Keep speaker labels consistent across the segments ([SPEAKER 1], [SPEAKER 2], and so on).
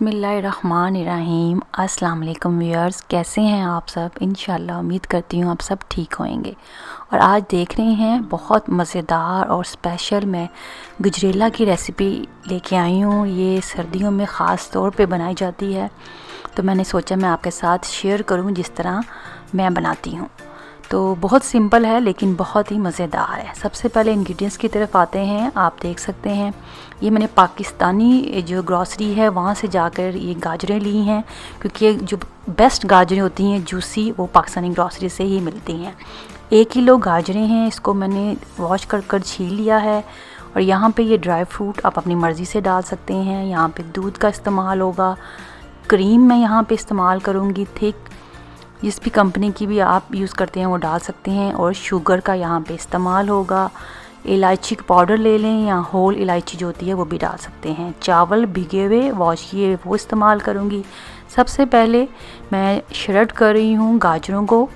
[SPEAKER 1] बिस्मिल्लाहिर्रहमानिर्रहीम। अस्सलाम वालेकुम व्यूअर्स, कैसे हैं आप सब? इंशाल्लाह उम्मीद करती हूँ आप सब ठीक होंगे। और आज देख रहे हैं बहुत मज़ेदार और स्पेशल मैं गजरेला की रेसिपी लेके आई हूँ। ये सर्दियों में ख़ास तौर पे बनाई जाती है, तो मैंने सोचा मैं आपके साथ शेयर करूँ जिस तरह मैं बनाती हूँ। तो बहुत सिंपल है लेकिन बहुत ही मज़ेदार है। सबसे पहले इंग्रेडिएंट्स की तरफ आते हैं। आप देख सकते हैं ये मैंने पाकिस्तानी जो ग्रॉसरी है वहाँ से जाकर ये गाजरें ली हैं, क्योंकि जो बेस्ट गाजरें होती हैं जूसी वो पाकिस्तानी ग्रॉसरी से ही मिलती हैं। 1 किलो गाजरें हैं, इसको मैंने वॉश कर छील लिया है। और यहाँ पे ये ड्राई फ्रूट आप अपनी मर्ज़ी से डाल सकते हैं। यहाँ पे दूध का इस्तेमाल होगा, क्रीम मैं यहाँ पे इस्तेमाल करूँगी थिक, जिस भी कंपनी की भी आप यूज़ करते हैं वो डाल सकते हैं। और शुगर का यहाँ पे इस्तेमाल होगा। इलायची का पाउडर ले लें या होल इलायची जो होती है वो भी डाल सकते हैं। चावल भिगे हुए वॉश किए वो इस्तेमाल करूँगी। सबसे पहले मैं श्रेड कर रही हूँ गाजरों को।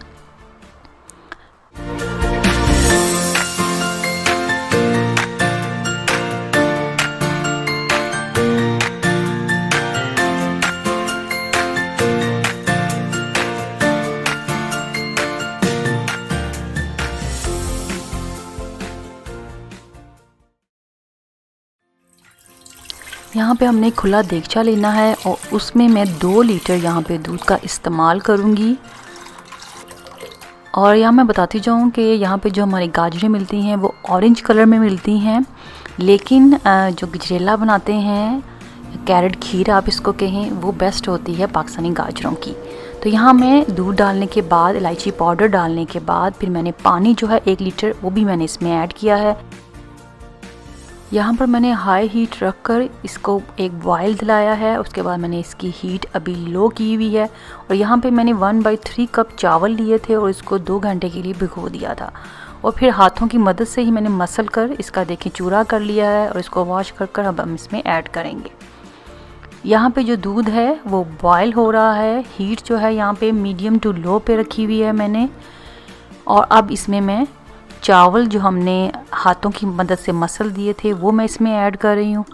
[SPEAKER 1] यहाँ पे हमने खुला देगचा लेना है और उसमें मैं 2 लीटर यहाँ पे दूध का इस्तेमाल करूँगी। और यहाँ मैं बताती जाऊँ कि यहाँ पे जो हमारी गाजरें मिलती हैं वो ऑरेंज कलर में मिलती हैं, लेकिन जो गजरेला बनाते हैं, कैरेट खीर आप इसको कहें, वो बेस्ट होती है पाकिस्तानी गाजरों की। तो यहाँ मैं दूध डालने के बाद, इलायची पाउडर डालने के बाद फिर मैंने पानी जो है 1 लीटर वो भी मैंने इसमें ऐड किया है। यहाँ पर मैंने हाई हीट रख कर इसको एक बॉयल दिलाया है। उसके बाद मैंने इसकी हीट अभी लो की हुई है। और यहाँ पे मैंने 1/3 कप चावल लिए थे और इसको 2 घंटे के लिए भिगो दिया था। और फिर हाथों की मदद से ही मैंने मसल कर इसका देखें चूरा कर लिया है। और इसको वॉश कर अब हम इसमें ऐड करेंगे। यहाँ पे जो दूध है वो बॉयल हो रहा है। हीट जो है यहाँ पे मीडियम टू लो पे रखी हुई है मैंने। और अब इसमें मैं चावल जो हमने हाथों की मदद से मसल दिए थे वो मैं इसमें ऐड कर रही हूँ।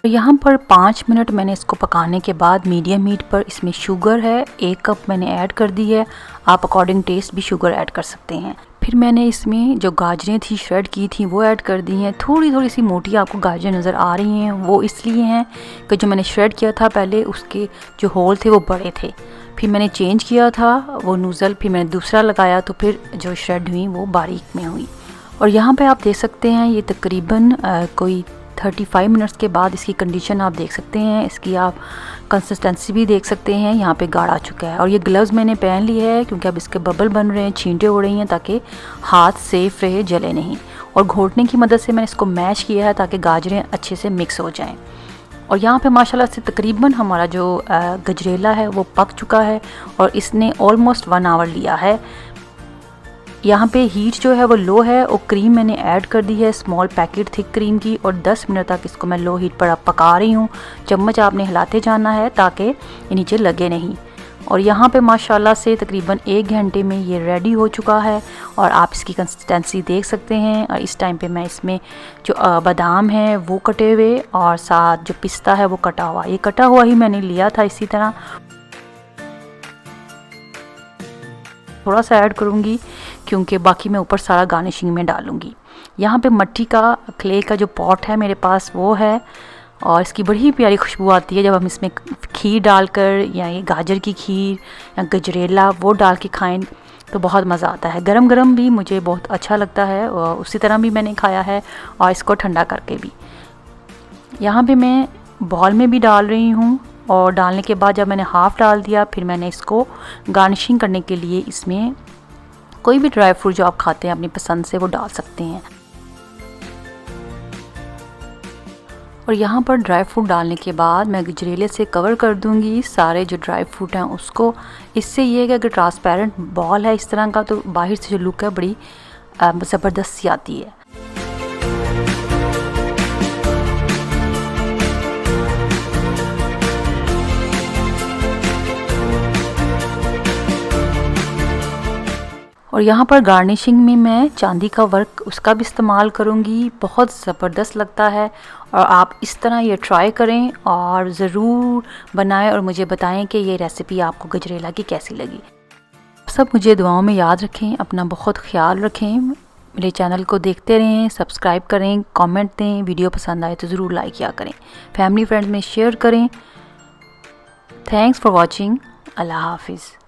[SPEAKER 1] यहाँ पर 5 मिनट मैंने इसको पकाने के बाद मीडियम हीट पर इसमें शुगर है 1 कप मैंने ऐड कर दी है। आप अकॉर्डिंग टेस्ट भी शुगर ऐड कर सकते हैं। फिर मैंने इसमें जो गाजरें थी श्रेड की थी वो ऐड कर दी हैं। थोड़ी सी मोटी आपको गाजरें नज़र आ रही हैं, वो इसलिए हैं कि जो मैंने श्रेड किया था पहले उसके जो होल थे वो बड़े थे। फिर मैंने चेंज किया था वो नूज़ल, फिर मैंने दूसरा लगाया तो फिर जो श्रेड हुई वो बारीक में हुई। और यहाँ पे आप देख सकते हैं ये तकरीबन कोई 35 मिनट्स के बाद इसकी कंडीशन आप देख सकते हैं। इसकी आप कंसिस्टेंसी भी देख सकते हैं, यहाँ पे गाढ़ा आ चुका है। और ये ग्लव्स मैंने पहन लिए है क्योंकि अब इसके बबल बन रहे हैं, छींटे हो रही हैं, ताकि हाथ सेफ रहे, जले नहीं। और घोटने की मदद से मैंने इसको मैश किया है ताकि गाजरें अच्छे से मिक्स हो जाएँ। और यहाँ पे माशाल्लाह से तकरीबन हमारा जो गजरेला है वो पक चुका है और इसने ऑलमोस्ट 1 आवर लिया है। यहाँ पे हीट जो है वो लो है और क्रीम मैंने ऐड कर दी है, स्मॉल पैकेट थिक क्रीम की। और 10 मिनट तक इसको मैं लो हीट पर अब पका रही हूँ। चम्मच आपने हिलाते जाना है ताकि ये नीचे लगे नहीं। और यहाँ पे माशाल्लाह से तकरीबन 1 घंटे में ये रेडी हो चुका है और आप इसकी कंसिस्टेंसी देख सकते हैं। और इस टाइम पे मैं इसमें जो बादाम है वो कटे हुए और साथ जो पिस्ता है वो कटा हुआ, ये कटा हुआ ही मैंने लिया था। इसी तरह थोड़ा सा ऐड करूँगी क्योंकि बाकी मैं ऊपर सारा गार्निशिंग में डालूँगी। यहाँ पे मट्टी का क्ले का जो पॉट है मेरे पास वो है और इसकी बड़ी प्यारी खुशबू आती है जब हम इसमें खीर डालकर, या ये गाजर की खीर या गजरेला वो डाल के खाएं तो बहुत मज़ा आता है। गरम गरम भी मुझे बहुत अच्छा लगता है और उसी तरह भी मैंने खाया है और इसको ठंडा करके भी। यहाँ पे मैं बॉल में भी डाल रही हूँ। और डालने के बाद जब मैंने हाफ़ डाल दिया फिर मैंने इसको गार्निशिंग करने के लिए इसमें कोई भी ड्राई फ्रूट जो आप खाते हैं अपनी पसंद से वो डाल सकते हैं। और यहाँ पर ड्राई फ्रूट डालने के बाद मैं गजरेले से कवर कर दूँगी सारे जो ड्राई फ्रूट हैं उसको। इससे ये है कि अगर ट्रांसपेरेंट बॉल है इस तरह का तो बाहर से जो लुक है बड़ी ज़बरदस्त सी आती है। और यहाँ पर गार्निशिंग में मैं चांदी का वर्क उसका भी इस्तेमाल करूँगी, बहुत ज़बरदस्त लगता है। और आप इस तरह ये ट्राई करें और ज़रूर बनाएं और मुझे बताएं कि ये रेसिपी आपको गजरेला की कैसी लगी। सब मुझे दुआओं में याद रखें, अपना बहुत ख्याल रखें। मेरे चैनल को देखते रहें, सब्सक्राइब करें, कमेंट दें, वीडियो पसंद आए तो ज़रूर लाइक किया करें, फैमिली फ्रेंड्स में शेयर करें। Thanks for watching. अल्लाह हाफिज़।